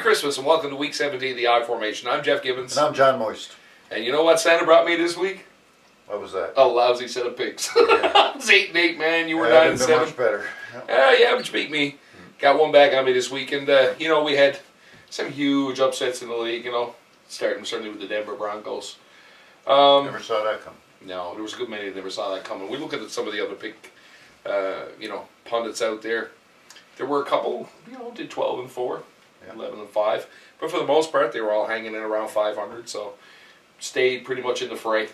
Christmas and welcome to Week 17 of the I Formation. I'm Jeff Gibbons. And I'm John Moist. And you know what Santa brought me this week? What was that? A lousy set of picks. Yeah. I was 8-8, man. You were 9-7. Much better. Yeah, but you beat me. Got one back on me this week. And, we had some huge upsets in the league, starting certainly with the Denver Broncos. Never saw that come. No, there was a good many that never saw that coming. We look at some of the other pundits out there. There were a couple, did 12-4, 11-5. But for the most part, they were all hanging in around 500. So stayed pretty much in the fray.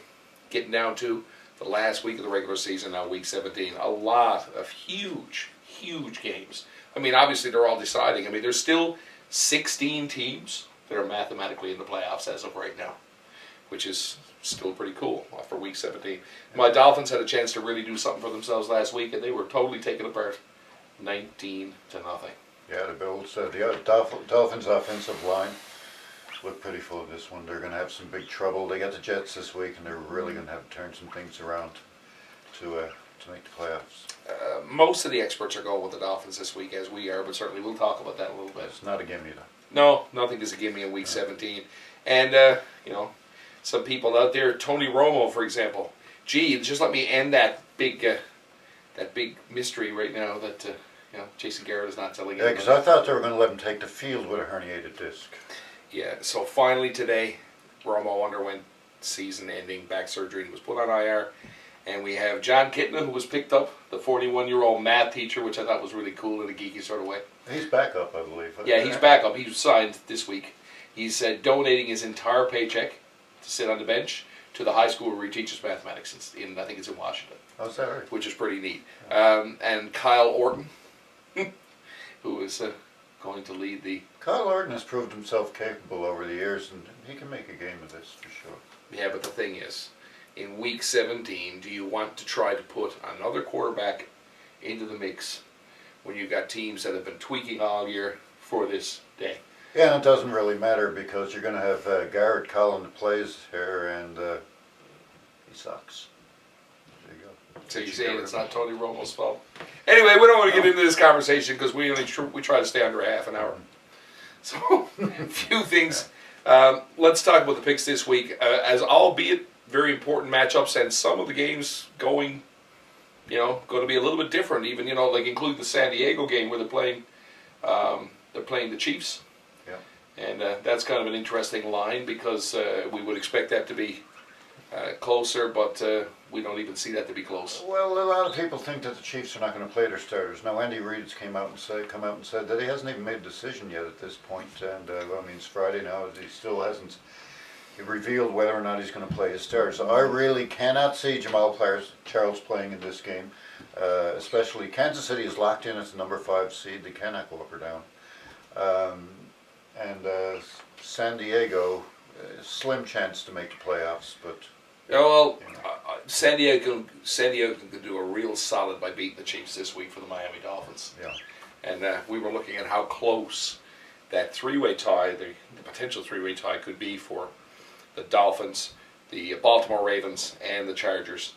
Getting down to the last week of the regular season, now week 17. A lot of huge, huge games. I mean, obviously they're all deciding. I mean, there's still 16 teams that are mathematically in the playoffs as of right now, which is still pretty cool for week 17. My Dolphins had a chance to really do something for themselves last week, and they were totally taken apart, 19-0. Yeah, the Bills, the Dolphins' offensive line look pretty full of this one. They're going to have some big trouble. They got the Jets this week, and they're really going to have to turn some things around to make the playoffs. Most of the experts are going with the Dolphins this week, as we are, but certainly we'll talk about that a little bit. It's not a gimme, though. No, nothing is a gimme in week 17. And, some people out there, Tony Romo, for example. Gee, just let me end that big mystery right now that Jason Garrett is not telling Yeah, because I thought they were going to let him take the field with a herniated disc. Yeah, so finally today, Romo underwent season-ending back surgery and was put on IR. And we have John Kitna, who was picked up, the 41-year-old math teacher, which I thought was really cool in a geeky sort of way. He's back up, I believe. Yeah, he's back up. He was signed this week. He's donating his entire paycheck to sit on the bench to the high school where he teaches mathematics I think it's in Washington. Oh, is that right? Which is pretty neat. And Kyle Orton, who is going to lead the... Kyle Orton has proved himself capable over the years, and he can make a game of this for sure. Yeah, but the thing is, in week 17, do you want to try to put another quarterback into the mix when you've got teams that have been tweaking all year for this day? Yeah, and it doesn't really matter because you're going to have Garrett Cullen that plays here, and he sucks. There you go. So you're saying it's not Tony Romo's fault? Anyway, we don't want to get into this conversation because we try to stay under a half an hour. So, a few things. Let's talk about the picks this week. As albeit very important matchups, and some of the games going to be a little bit different. Even like include the San Diego game where they're playing the Chiefs. Yeah. And that's kind of an interesting line because we would expect that to be closer, but we don't even see that to be close. Well, a lot of people think that the Chiefs are not going to play their starters. Now, Andy Reid's come out and said that he hasn't even made a decision yet at this point. And it's Friday now. He still hasn't revealed whether or not he's going to play his starters. So I really cannot see Jamal Charles playing in this game. Especially Kansas City is locked in as the number 5 seed. They cannot go up or down. And San Diego, slim chance to make the playoffs, but. San Diego could do a real solid by beating the Chiefs this week for the Miami Dolphins. Yeah. And we were looking at how close that three-way tie, the potential three-way tie, could be for the Dolphins, the Baltimore Ravens, and the Chargers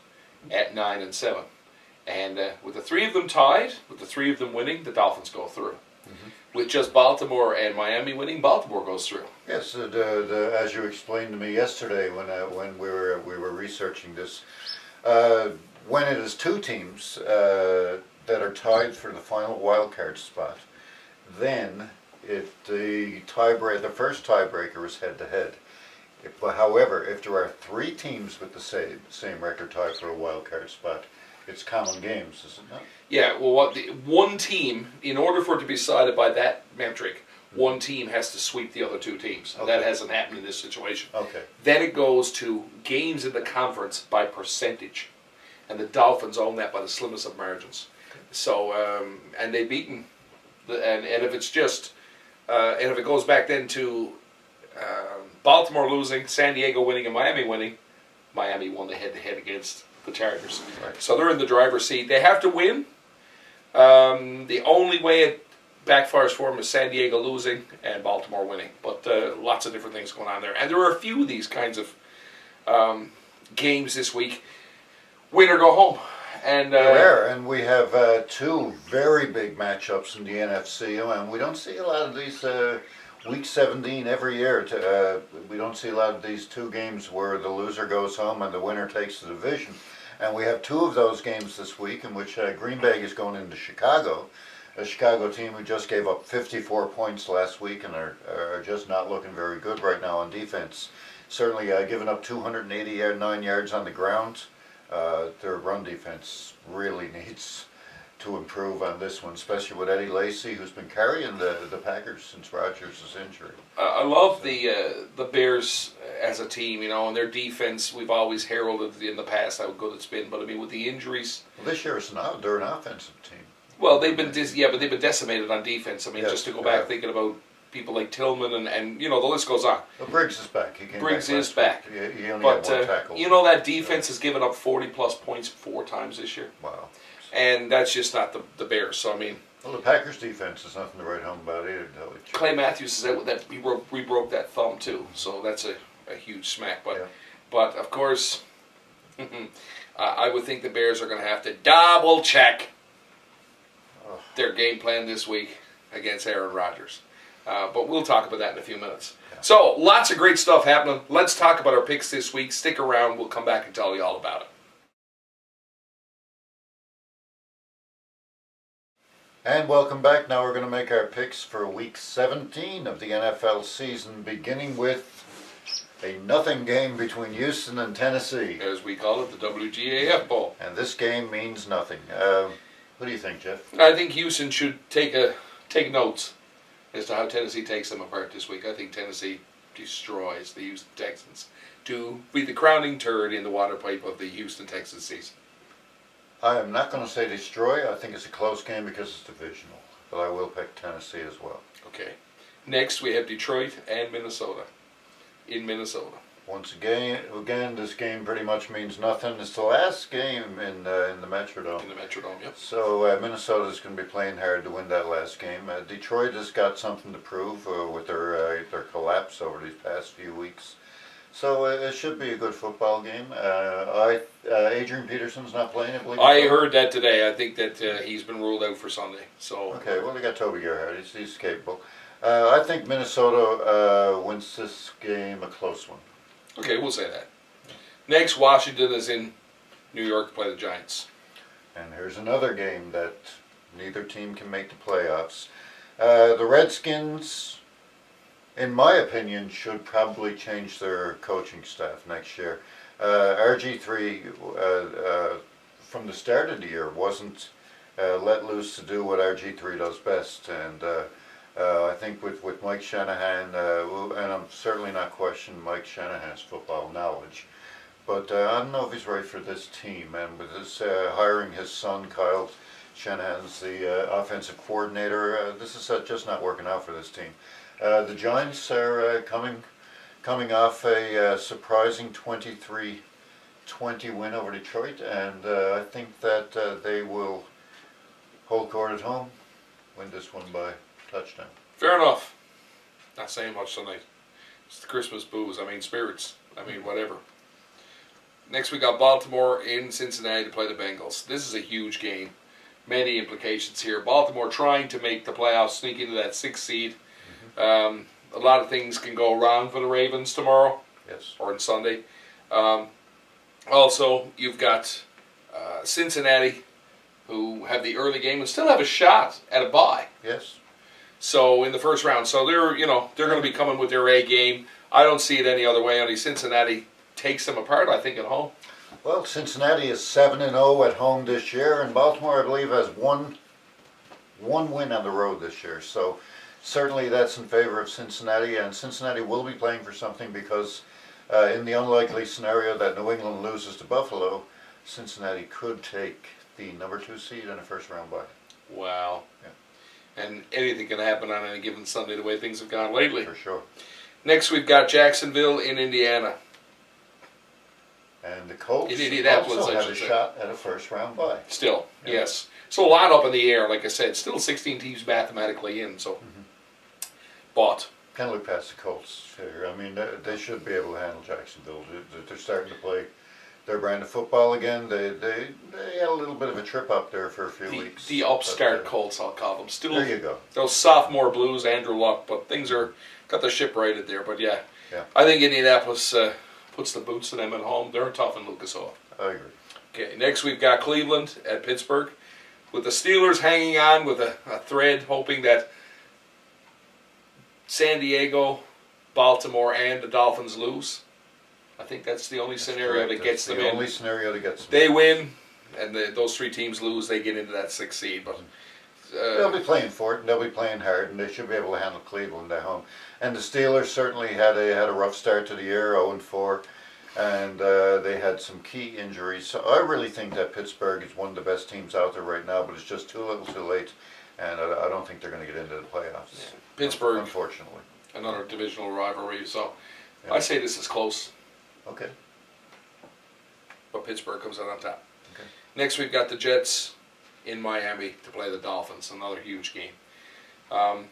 at 9-7. And with the three of them tied, with the three of them winning, the Dolphins go through. Mm-hmm. With just Baltimore and Miami winning, Baltimore goes through. Yes, as you explained to me yesterday when we were researching this, when it is two teams that are tied for the final wild card spot, then the first tiebreaker is head to head. However, if there are three teams with the same record tie for a wild card spot, it's common games, is it not? Yeah, well, one team, in order for it to be decided by that metric, one team has to sweep the other two teams. Okay. That hasn't happened in this situation. Okay. Then it goes to games in the conference by percentage. And the Dolphins own that by the slimmest of margins. So, and they've beaten, and if it's just, and if it goes back then to Baltimore losing, San Diego winning, and Miami winning, Miami won the head-to-head against the Chargers. Right. So they're in the driver's seat. They have to win. The only way it backfires for them is San Diego losing and Baltimore winning. But lots of different things going on there. And there are a few of these kinds of games this week. Win or go home. And rare, and we have two very big matchups in the NFC, and we don't see a lot of these. Week 17 every year. We don't see a lot of these two games where the loser goes home and the winner takes the division. And we have two of those games this week in which Green Bay is going into Chicago, a Chicago team who just gave up 54 points last week and are just not looking very good right now on defense. Certainly giving up 289 yards on the ground. Their run defense really needs to improve on this one, especially with Eddie Lacy, who's been carrying the Packers since Rodgers' injury. I love the Bears as a team, and their defense. We've always heralded in the past how good it's been, but I mean with the injuries. Well, this year they're an offensive team. Well, they've been but they've been decimated on defense. I mean, just to go back thinking about people like Tillman and the list goes on. Well, Briggs is back. Briggs is back. He only had one tackle. That defense has given up 40-plus points 4 times this year. Wow. And that's just not the Bears. So, I mean... Well, the Packers' defense is nothing to write home about either. Clay Matthews is out with that. He broke that thumb, too. So that's a huge smack. But of course, I would think the Bears are going to have to double-check their game plan this week against Aaron Rodgers. But we'll talk about that in a few minutes. Yeah. So, lots of great stuff happening. Let's talk about our picks this week. Stick around. We'll come back and tell you all about it. And welcome back. Now we're going to make our picks for Week 17 of the NFL season, beginning with a nothing game between Houston and Tennessee. As we call it, the WGAF Bowl. And this game means nothing. What do you think, Jeff? I think Houston should take notes as to how Tennessee takes them apart this week. I think Tennessee destroys the Houston Texans to be the crowning turd in the water pipe of the Houston Texans season. I am not going to say destroy. I think it's a close game because it's divisional. But I will pick Tennessee as well. Okay. Next, we have Detroit and Minnesota. In Minnesota. Once again, this game pretty much means nothing. It's the last game in the Metrodome. In the Metrodome, yep. So Minnesota's going to be playing hard to win that last game. Detroit has got something to prove with their collapse over these past few weeks. So it should be a good football game. Adrian Peterson's not playing, I believe. I heard that today. I think that he's been ruled out for Sunday. So okay, well they got Toby Gerhart. He's capable. I think Minnesota wins this game a close one. Okay, we'll say that. Next, Washington is in New York to play the Giants. And here's another game that neither team can make the playoffs. The Redskins, in my opinion, should probably change their coaching staff next year. RG3, from the start of the year, wasn't let loose to do what RG3 does best. And I think with Mike Shanahan, and I'm certainly not questioning Mike Shanahan's football knowledge, but I don't know if he's right for this team. And with his hiring his son, Kyle Shanahan's the offensive coordinator, this is just not working out for this team. The Giants are coming off a surprising 23-20 win over Detroit, and I think that they will hold court at home, win this one by touchdown. Fair enough. Not saying much tonight. It's the Christmas booze. Spirits. Whatever. Next we got Baltimore in Cincinnati to play the Bengals. This is a huge game. Many implications here. Baltimore trying to make the playoffs, sneak into that 6th seed. A lot of things can go wrong for the Ravens tomorrow. Yes. Or on Sunday. Also, you've got Cincinnati, who have the early game and still have a shot at a bye. Yes. So in the first round, so they're going to be coming with their A game. I don't see it any other way. Only Cincinnati takes them apart, I think, at home. Well, Cincinnati is 7-0 at home this year, and Baltimore, I believe, has one win on the road this year. So certainly that's in favor of Cincinnati, and Cincinnati will be playing for something because in the unlikely scenario that New England loses to Buffalo, Cincinnati could take the number 2 seed in a first-round bye. Wow. Yeah. And anything can happen on any given Sunday the way things have gone lately. For sure. Next we've got Jacksonville in Indiana. And the Colts also have a shot at a first-round bye. Still, yeah. Yes. So a lot up in the air, like I said. Still 16 teams mathematically in, so. But. Can't look past the Colts here. They should be able to handle Jacksonville. They're starting to play their brand of football again. They had a little bit of a trip up there for a few weeks. The upstart Colts, I'll call them. Still, there you go. Those sophomore blues, Andrew Luck, but things are got the ship righted there. But yeah. I think Indianapolis puts the boots to them at home. They're tough in Lucas Oil. I agree. Okay, next we've got Cleveland at Pittsburgh, with the Steelers hanging on with a thread, hoping that San Diego, Baltimore, and the Dolphins lose. I think that's the only scenario that gets them in. The only scenario that gets them They win, and those three teams lose. They get into that 6th seed. But they'll be playing for it, and they'll be playing hard, and they should be able to handle Cleveland at home. And the Steelers certainly had a rough start to the year, 0-4, and they had some key injuries. So I really think that Pittsburgh is one of the best teams out there right now, but it's just too little, too late, and I don't think they're going to get into the playoffs. Yeah. Pittsburgh, unfortunately, another divisional rivalry. So I say this is close. Okay. But Pittsburgh comes out on top. Okay. Next, we've got the Jets in Miami to play the Dolphins. Another huge game. I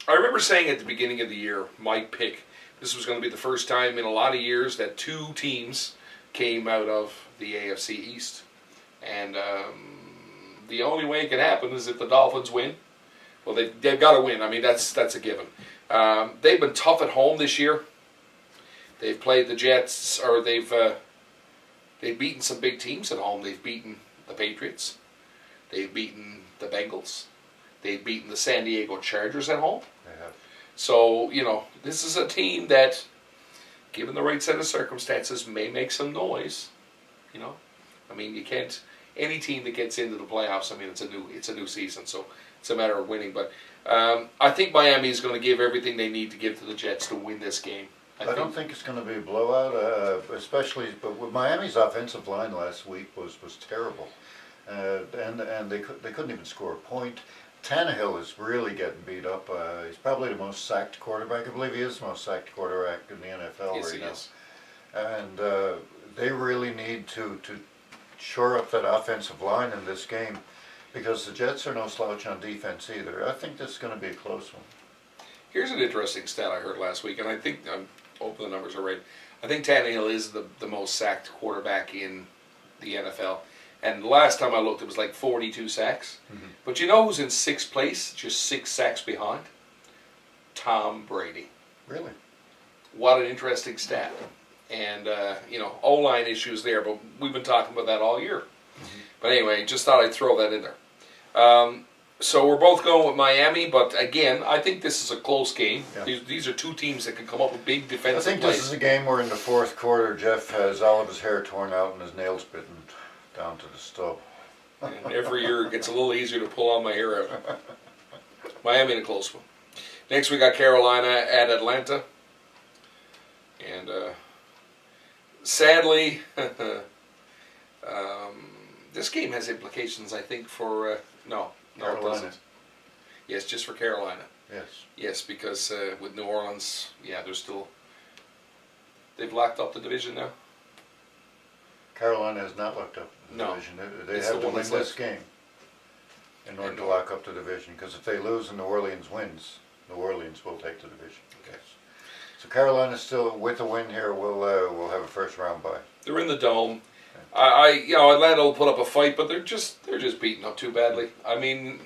remember saying at the beginning of the year, my pick, this was going to be the first time in a lot of years that two teams came out of the AFC East. And the only way it can happen is if the Dolphins win. Well, they've got to win. I mean, that's a given. They've been tough at home this year. They've played the Jets, or they've beaten some big teams at home. They've beaten the Patriots. They've beaten the Bengals. They've beaten the San Diego Chargers at home. They have. So, this is a team that, given the right set of circumstances, may make some noise. I mean, you can't. Any team that gets into the playoffs, I mean, it's a new season, so it's a matter of winning. But I think Miami is going to give everything they need to give to the Jets to win this game. I don't think it's going to be a blowout, especially. But with Miami's offensive line last week was terrible, and they couldn't even score a point. Tannehill is really getting beat up. He's probably the most sacked quarterback. I believe he is the most sacked quarterback in the NFL right now. And they really need to shore up that offensive line in this game, because the Jets are no slouch on defense either. I think this is going to be a close one. Here's an interesting stat I heard last week, and I think I'm hoping the numbers are right. I think Tannehill is the most sacked quarterback in the NFL. And the last time I looked, it was like 42 sacks. Mm-hmm. But you know who's in 6th place, just 6 sacks behind? Tom Brady. Really? What an interesting stat. And, O-line issues there, but we've been talking about that all year. Mm-hmm. But anyway, just thought I'd throw that in there. So we're both going with Miami, but again, I think this is a close game. Yeah. These are two teams that can come up with big defensive plays. I think this is a game where in the 4th quarter, Jeff has all of his hair torn out and his nails bitten down to the stub. And every year it gets a little easier to pull all my hair out. Miami in a close one. Next we got Carolina at Atlanta. And sadly, this game has implications, I think, for... No, it doesn't. Yes, just for Carolina. Yes. Yes, because with New Orleans, they've locked up the division now. Carolina has not locked up the division. They have to win this game in order to lock up the division, because if they lose and New Orleans wins, New Orleans will take the division. Okay. So Carolina still, with a win here, will have a first round bye. They're in the Dome. Atlanta will put up a fight, but they're just beaten up too badly. I mean,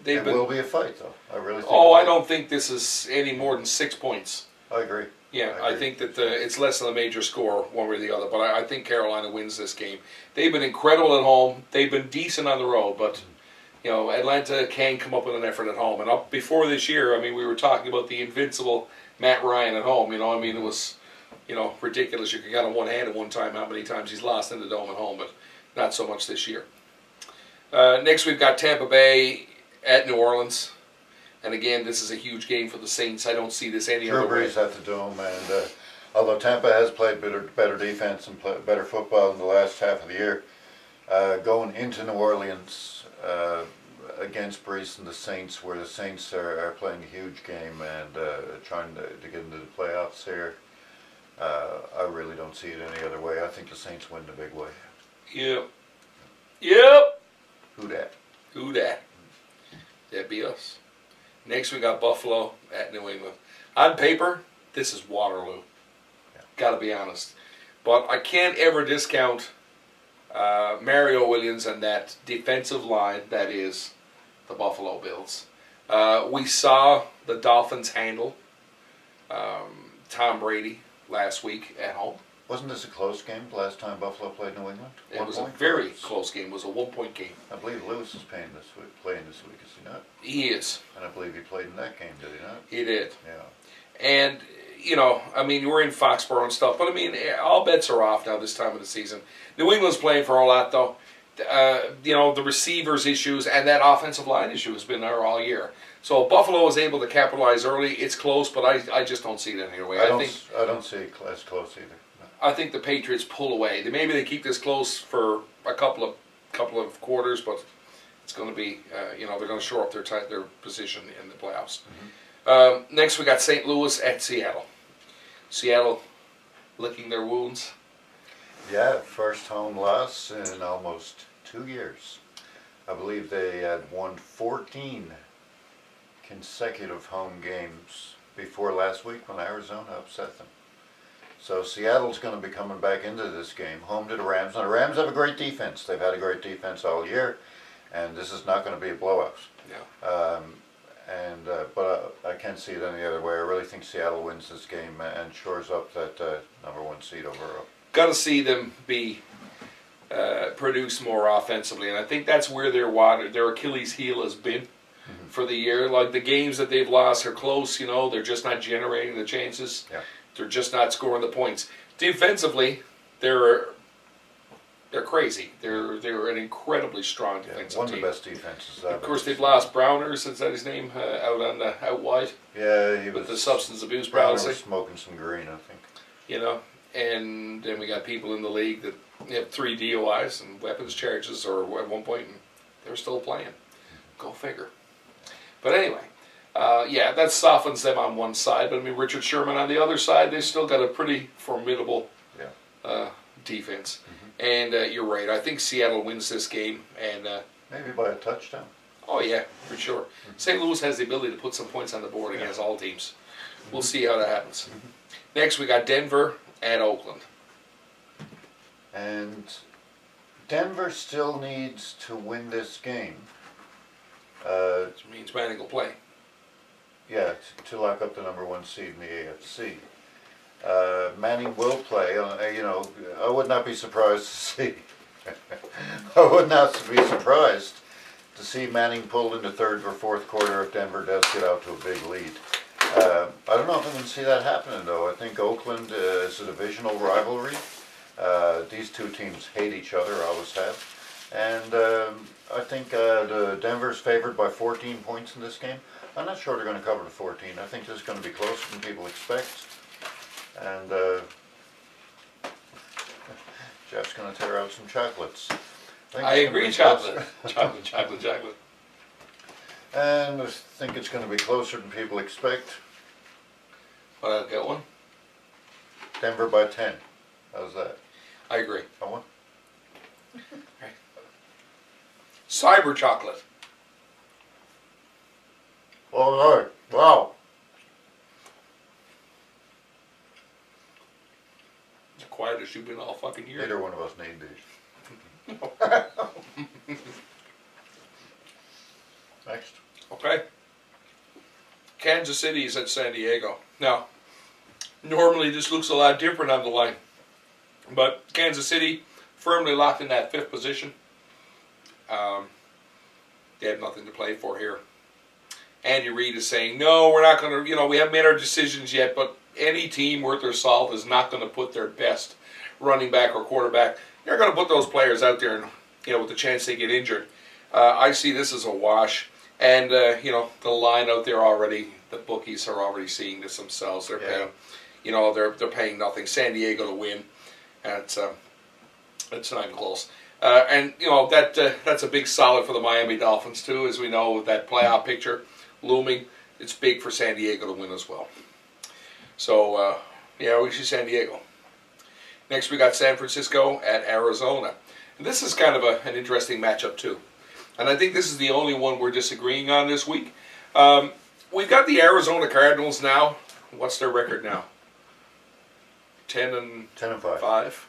it will be a fight, though. I really think. I don't think this is any more than 6 points. I agree. Yeah, I think that it's less than a major score, one way or the other. But I think Carolina wins this game. They've been incredible at home. They've been decent on the road, but Atlanta can come up with an effort at home. And up before this year, I mean, we were talking about the invincible Matt Ryan at home. It was. Ridiculous. You could count on one hand at one time how many times he's lost in the Dome at home, but not so much this year. Next, we've got Tampa Bay at New Orleans. And again, this is a huge game for the Saints. I don't see this any other way. Drew Brees at the Dome, and although Tampa has played better defense and better football in the last half of the year, going into New Orleans against Brees and the Saints, where the Saints are playing a huge game and trying to get into the playoffs here, I really don't see it any other way. I think the Saints win the big way. Yep. Who dat? That'd be us. Next we got Buffalo at New England. On paper, this is Waterloo. Yeah. Got to be honest. But I can't ever discount Mario Williams and that defensive line that is the Buffalo Bills. We saw the Dolphins handle Tom Brady last week at home. Wasn't this a close game the last time Buffalo played New England? It was a very close game. It was a 1-point game. I believe Lewis is playing this week, is he not? He is. And I believe he played in that game, did he not? He did. Yeah. And, I mean, we're in Foxborough and stuff, but I mean, all bets are off now this time of the season. New England's playing for a lot, though. The receivers issues and that offensive line issue has been there all year. So Buffalo was able to capitalize early. It's close, but I just don't see it any other way. I don't see it as close either. No. I think the Patriots pull away. Maybe they keep this close for a couple of quarters, but it's going to be they're going to shore up their position in the playoffs. Mm-hmm. Next, we got St. Louis at Seattle. Seattle licking their wounds. Yeah, first home loss in almost 2 years. I believe they had won 14 consecutive home games before last week when Arizona upset them. So Seattle's going to be coming back into this game, home to the Rams. Now the Rams have a great defense. They've had a great defense all year, and this is not going to be a blowout. Yeah. But I can't see it any other way. I really think Seattle wins this game and shores up that #1 seed overall. Got to see them produce more offensively, and I think that's where their Achilles heel has been for the year. Like the games that they've lost are close, they're just not generating the chances. Yeah. They're just not scoring the points. Defensively, they're crazy. They're an incredibly strong defensive team. One of the best defenses. Of course, they've lost Browners, is that his name, out wide? Yeah, he was. With the substance abuse Browner policy. was smoking some green, I think. And then we got people in the league that have 3 DUIs and weapons charges, or at one point, and they're still playing. Go figure. But anyway, that softens them on one side. But I mean, Richard Sherman on the other side, they've still got a pretty formidable defense. Mm-hmm. And you're right. I think Seattle wins this game, and maybe by a touchdown. Oh yeah, for sure. Mm-hmm. St. Louis has the ability to put some points on the board against all teams. Mm-hmm. We'll see how that happens. Mm-hmm. Next, we got Denver at Oakland. And Denver still needs to win this game. Which means Manning will play. Yeah, to lock up the #1 seed in the AFC. Manning will play. I would not be surprised to see. I would not be surprised to see Manning pulled into third or fourth quarter if Denver does get out to a big lead. I don't know if I'm going to see that happening, though. I think Oakland is a divisional rivalry. These two teams hate each other, always have. And I think Denver's favored by 14 points in this game. I'm not sure they're going to cover the 14. I think this is going to be closer than people expect. And Jeff's going to tear out some chocolates. I agree, chocolate. chocolate. And I think it's going to be closer than people expect. Well, I'll get one. Denver by 10. How's that? I agree. I won. Right. Cyber chocolate. All right. Wow. It's the quietest you've been all fucking year. Neither one of us need these. Next. Okay. Kansas City is at San Diego. Now, normally this looks a lot different on the line. But Kansas City firmly locked in that 5th position. They have nothing to play for here. Andy Reid is saying, no, we're not going to, we haven't made our decisions yet, but any team worth their salt is not going to put their best running back or quarterback. They're going to put those players out there, and, with the chance they get injured. I see this as a wash. And, the line out there already, the bookies are already seeing this themselves. They're paying, they're paying nothing. San Diego to win. And it's not even close. That's a big solid for the Miami Dolphins, too, as we know, with that playoff picture looming. It's big for San Diego to win as well. So, we see San Diego. Next, we got San Francisco at Arizona. And this is kind of an interesting matchup, too. And I think this is the only one we're disagreeing on this week. We've got the Arizona Cardinals now. What's their record now? 10-5. 5.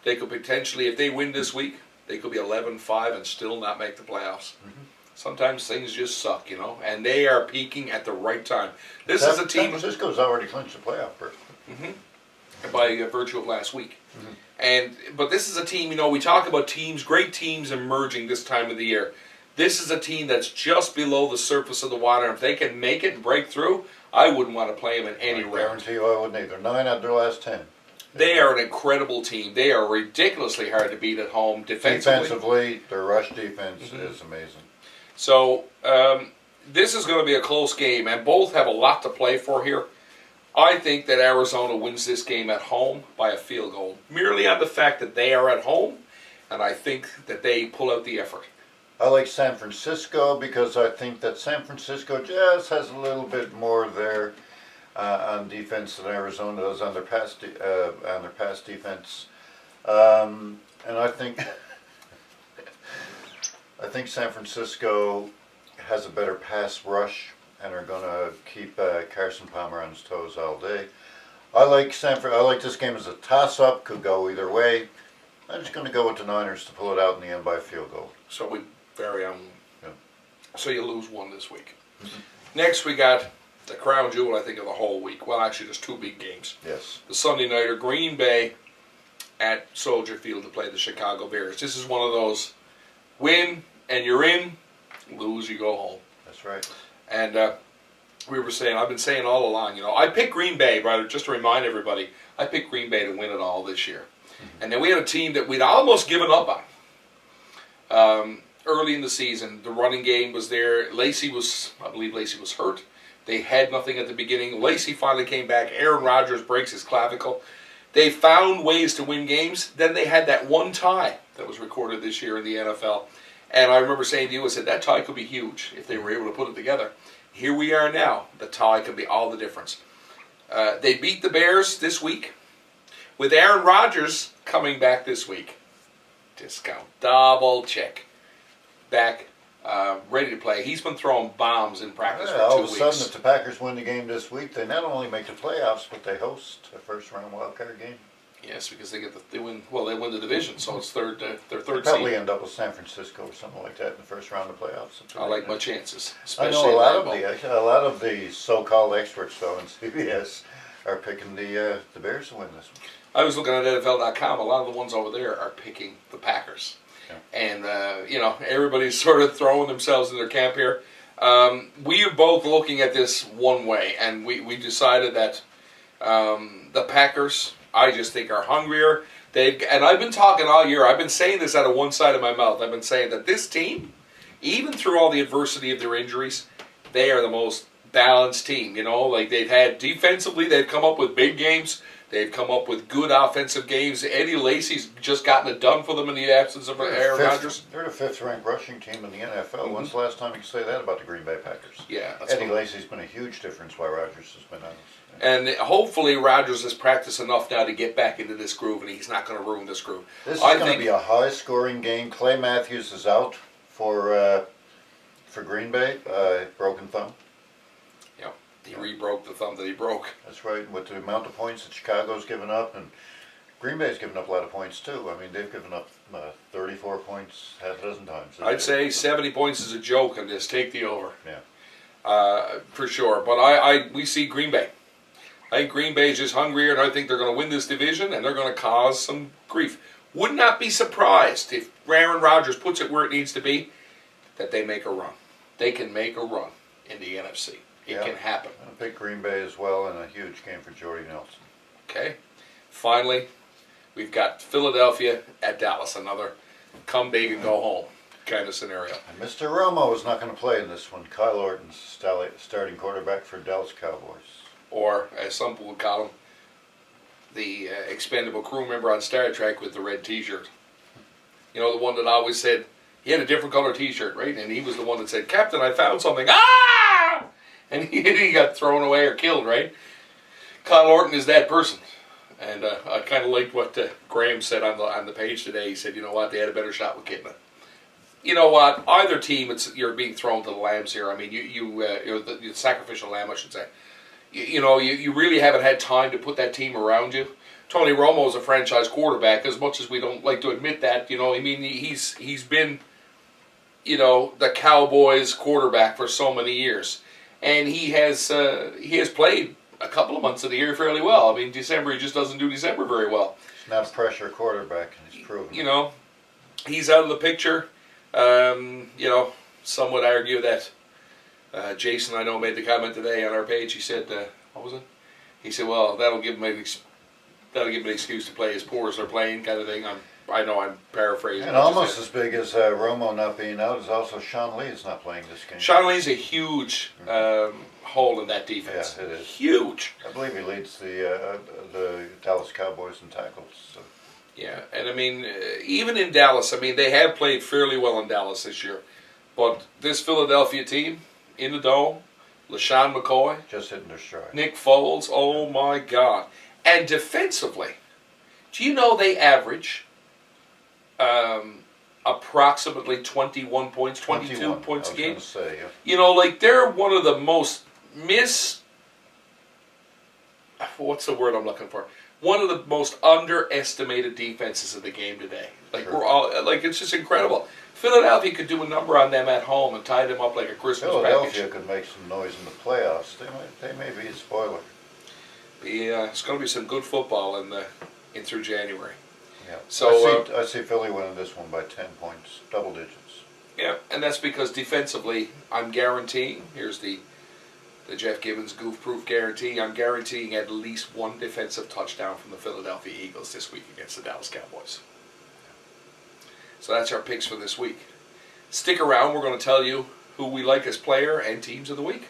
They could potentially, if they win this week, they could be 11-5 and still not make the playoffs. Sometimes things just suck, you know, and they are peaking at the right time. This is a team. San Francisco's already clinched the playoff berth. By virtue of last week. But this is a team, you know, we talk about teams, great teams emerging this time of the year. This is a team that's just below the surface of the water. If they can make it and break through, I wouldn't want to play them in any round. I guarantee you I wouldn't either. 9 out of their last 10. They are an incredible team. They are ridiculously hard to beat at home defensively. Their rush defense is amazing. So this is going to be a close game, and both have a lot to play for here. I think that Arizona wins this game at home by a field goal, merely on the fact that they are at home, and I think that they pull out the effort. I like San Francisco because I think that San Francisco just has a little bit more there on defense than Arizona does on their pass defense, and I think San Francisco has a better pass rush and are going to keep Carson Palmer on his toes all day. I like this game as a toss-up. Could go either way. I'm just going to go with the Niners to pull it out in the end by a field goal. So we vary on. Yeah. So you lose one this week. Next we got the crown jewel, I think, of the whole week. Well, actually, there's 2 big games. Yes. The Sunday nighter, Green Bay at Soldier Field to play the Chicago Bears. This is one of those win and you're in, lose you go home. That's right. And we were saying, I've been saying all along, you know, I picked Green Bay, right? Just to remind everybody, I picked Green Bay to win it all this year. And then we had a team that we'd almost given up on. Early in the season, the running game was there. I believe Lacey was hurt. They had nothing at the beginning. Lacey finally came back. Aaron Rodgers breaks his clavicle. They found ways to win games. Then they had that one tie that was recorded this year in the NFL. And I remember saying to you, I said, that tie could be huge if they were able to put it together. Here we are now. The tie could be all the difference. They beat the Bears this week with Aaron Rodgers coming back this week. Discount. Double check. Back, ready to play. He's been throwing bombs in practice for 2 weeks. All of a sudden, if the Packers win the game this week, they not only make the playoffs, but they host a first-round wildcard game. Yes, because they win the division, so it's their third They'll probably seed. end up with San Francisco or something like that in the first round of playoffs. I like my chances, I especially know a lot of the so-called experts, though, in CBS are picking the Bears to win this one. I was looking at NFL.com. A lot of the ones over there are picking the Packers. Yeah. And, you know, everybody's sort of throwing themselves in their camp here. We are both looking at this one way, and we decided that the Packers, I just think, are hungrier. And I've been talking all year. I've been saying this out of one side of my mouth. I've been saying that this team, even through all the adversity of their injuries, they are the most balanced team. You know, like they've had defensively, they've come up with big games. They've come up with good offensive games. Eddie Lacy's just gotten it done for them in the absence of Aaron Rodgers. They're the 5th-ranked rushing team in the NFL. When's the last time you could say that about the Green Bay Packers? Yeah, Eddie Lacy's been a huge difference while Rodgers has been on us. And hopefully Rodgers has practiced enough now to get back into this groove, and he's not going to ruin this groove. This is going to be a high-scoring game. Clay Matthews is out for Green Bay, broken thumb. Yeah, he re-broke the thumb that he broke. That's right. With the amount of points that Chicago's given up, and Green Bay's given up a lot of points too. I mean, they've given up 34 points half a dozen times. I'd say 70 points is a joke on this. Take the over. Yeah. For sure. But we see Green Bay. I think Green Bay is just hungrier, and I think they're going to win this division, and they're going to cause some grief. Would not be surprised if Aaron Rodgers puts it where it needs to be, that they make a run. They can make a run in the NFC. It can happen. I'm going to pick Green Bay as well in a huge game for Jordy Nelson. Okay. Finally, we've got Philadelphia at Dallas. Another come big and go home kind of scenario. And Mr. Romo is not going to play in this one. Kyle Orton's starting quarterback for Dallas Cowboys. Or, as some people would call him, the expendable crew member on Star Trek with the red T-shirt. You know, the one that always said, he had a different color T-shirt, right? And he was the one that said, Captain, I found something. Ah! And he got thrown away or killed, right? Kyle Orton is that person. And I kind of liked what Graham said on the page today. He said, you know what, they had a better shot with Kidman. You know what, either team, you're being thrown to the lambs here. I mean, you're the sacrificial lamb, I should say. You know, you really haven't had time to put that team around you. Tony Romo's a franchise quarterback, as much as we don't like to admit that. You know, I mean, he's been, you know, the Cowboys quarterback for so many years, and he has played a couple of months of the year fairly well. I mean, December, he just doesn't do December very well. He's not a pressure quarterback, and he's proven. You know, he's out of the picture. You know, some would argue that Jason, I know, made the comment today on our page. He said, what was it? He said, well, that'll give him an excuse to play as poor as they're playing, kind of thing. I know I'm paraphrasing. And almost as big as Romo not being out is also Sean Lee is not playing this game. Sean Lee's a huge hole in that defense. Yeah, it is. Huge. I believe he leads the Dallas Cowboys in tackles. So. Yeah, and I mean, even in Dallas, I mean, they have played fairly well in Dallas this year. But this Philadelphia team, in the dome, LaShawn McCoy, just hitting their stride. Nick Foles, oh my God. And defensively, do you know they average approximately 21 points, 22 points a game? I was going to say, yeah. You know, like, they're one of the most what's the word I'm looking for? One of the most underestimated defenses of the game today. Like, sure. we're all, like, it's just incredible. Philadelphia could do a number on them at home and tie them up like a Christmas Philadelphia package. could make some noise in the playoffs. They may be a spoiler. It's going to be some good football in through January. Yeah. So I see Philly winning this one by 10 points, double digits. Yeah, and that's because defensively, I'm guaranteeing. Here's the Jeff Gibbons goof-proof guarantee. I'm guaranteeing at least one defensive touchdown from the Philadelphia Eagles this week against the Dallas Cowboys. So that's our picks for this week. Stick around. We're going to tell you who we like as player and teams of the week.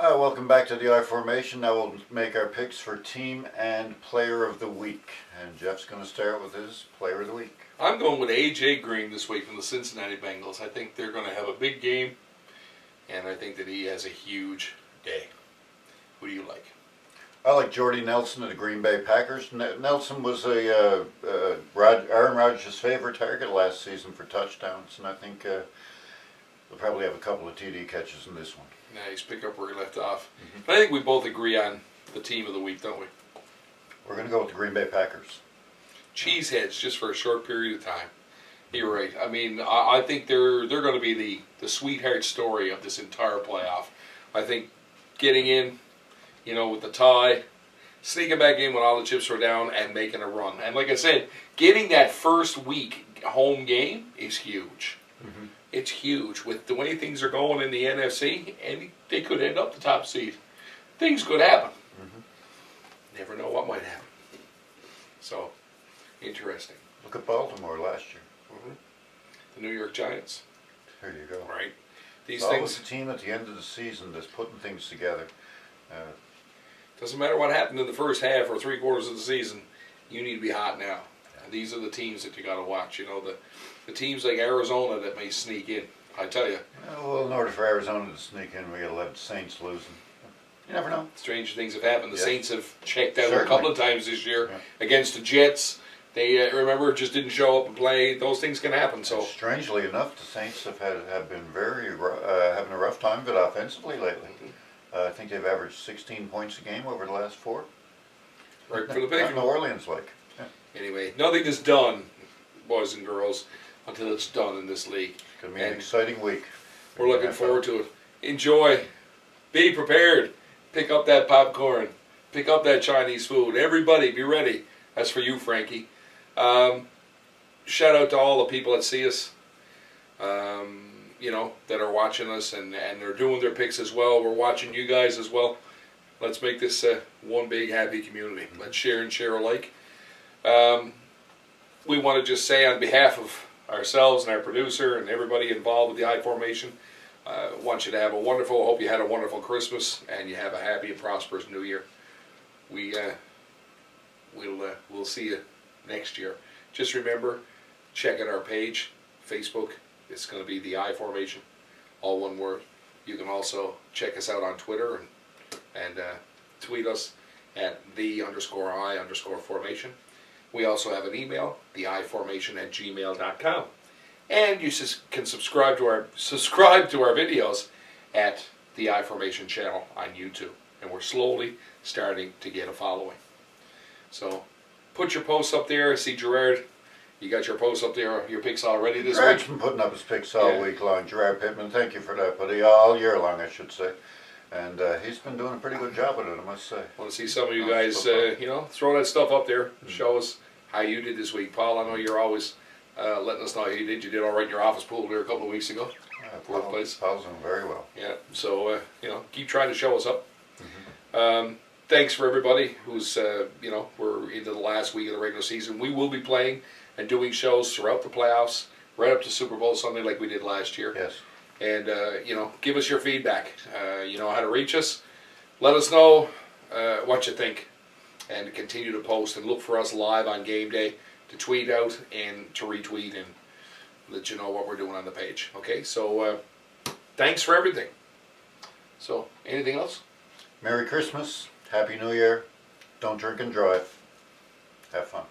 Welcome back to the I Formation. Now we'll make our picks for team and player of the week. And Jeff's going to start with his player of the week. I'm going with A.J. Green this week from the Cincinnati Bengals. I think they're going to have a big game, and I think that he has a huge day. Who do you like? I like Jordy Nelson of the Green Bay Packers. Nelson was Aaron Rodgers' favorite target last season for touchdowns, and I think they'll probably have a couple of TD catches in this one. Yeah, he's picked up where he left off. But I think we both agree on the team of the week, don't we? We're going to go with the Green Bay Packers. Cheeseheads just for a short period of time. You're right. I mean, I think they're going to be the sweetheart story of this entire playoff. I think getting in, you know, with the tie, sneaking back in when all the chips were down, and making a run. And like I said, getting that first week home game is huge. Mm-hmm. It's huge. With the way things are going in the NFC, and they could end up the top seed. Things could happen. Mm-hmm. Never know what might happen. So, interesting. Look at Baltimore last year. Mm-hmm. The New York Giants. There you go. Right. These it's things. Always a team at the end of the season that's putting things together. Doesn't matter what happened in the first half or 3/4 of the season. You need to be hot now. And these are the teams that you got to watch. You know, the teams like Arizona that may sneak in. I tell you. Well, in order for Arizona to sneak in, we got to let the Saints losing. You never know. Strange things have happened. The Yes. Saints have checked out Certainly. a couple of times this year against the Jets. They remember just didn't show up and play. Those things can happen. So strangely enough, the Saints have been very having a rough time of it offensively lately. I think they've averaged 16 points a game over the last 4. right for the Not pick. New Orleans like. Yeah. Anyway, nothing is done, boys and girls, until it's done in this league. It's going to be an And exciting week. we're looking forward to it. Enjoy. Be prepared. Pick up that popcorn. Pick up that Chinese food. Everybody, be ready. That's for you, Frankie. Shout out to all the people that see us, you know, that are watching us and they're doing their picks as well. We're watching you guys as well. Let's make this one big happy community. Let's share and share alike. We want to just say on behalf of ourselves and our producer and everybody involved with the I Formation, want you to have a wonderful, hope you had a wonderful Christmas and you have a happy and prosperous New Year. We'll see you next year. Just remember, check out our page, Facebook. It's going to be the I Formation, all one word. You can also check us out on Twitter and tweet us at _I_formation. We also have an email, theiformation@gmail.com. And you can subscribe to our videos at the I-Formation channel on YouTube. And we're slowly starting to get a following. So put your posts up there. I see Gerard, you got your posts up there, your picks already this Gerard's week. been putting up his picks all week long. Gerard Pittman, thank you for that, buddy. All year long, I should say. And he's been doing a pretty good job with it, I must say. I want to see some of you guys, throw that stuff up there. Show us how you did this week. Paul, I know you're always letting us know how you did. You did all right in your office pool there a couple of weeks ago. Workplace. Paul's doing very well. Yeah, so, keep trying to show us up. Thanks for everybody who's, we're into the last week of the regular season. We will be playing and doing shows throughout the playoffs, right up to Super Bowl Sunday like we did last year. Yes. And, give us your feedback. You know how to reach us. Let us know what you think. And continue to post and look for us live on game day to tweet out and to retweet and let you know what we're doing on the page. Okay, so thanks for everything. So, anything else? Merry Christmas. Happy New Year. Don't drink and drive. Have fun.